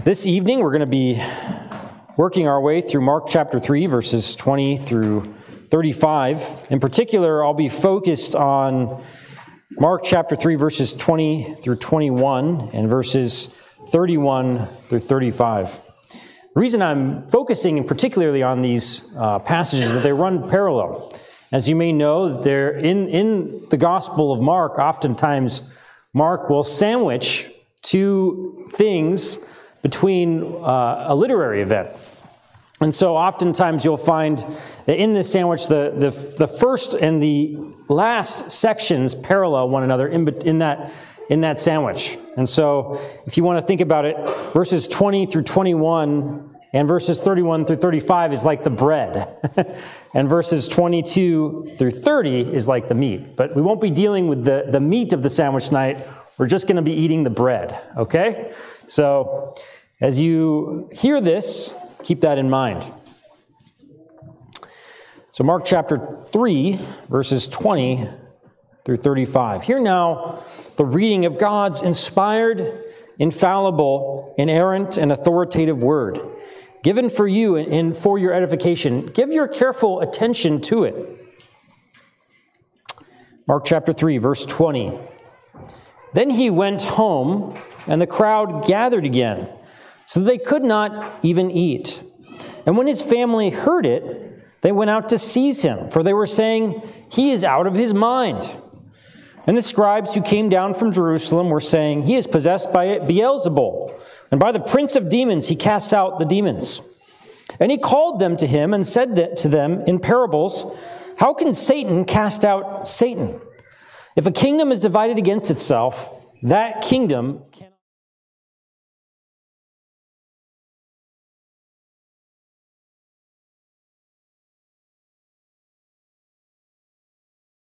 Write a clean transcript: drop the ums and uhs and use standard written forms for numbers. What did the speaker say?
This evening, we're going to be working our way through Mark chapter 3, verses 20 through 35. In particular, I'll be focused on Mark chapter 3, verses 20 through 21, and verses 31 through 35. The reason I'm focusing particularly on these passages is that they run parallel. As you may know, they're in the Gospel of Mark, oftentimes Mark will sandwich two things between a literary event. And so oftentimes you'll find that in this sandwich, the first and the last sections parallel one another in that sandwich. And so if you want to think about it, verses 20 through 21 and verses 31 through 35 is like the bread. And verses 22 through 30 is like the meat. But we won't be dealing with the meat of the sandwich tonight. We're just going to be eating the bread, okay? So as you hear this, keep that in mind. So Mark chapter 3, verses 20 through 35. Hear now the reading of God's inspired, infallible, inerrant, and authoritative word, given for you and for your edification. Give your careful attention to it. Mark chapter 3, verse 20. Then he went home, and the crowd gathered again, so they could not even eat. And when his family heard it, they went out to seize him, for they were saying, "He is out of his mind." And the scribes who came down from Jerusalem were saying, "He is possessed by Beelzebul, and by the prince of demons he casts out the demons." And he called them to him and said to them in parables, "How can Satan cast out Satan? If a kingdom is divided against itself, that kingdom can..."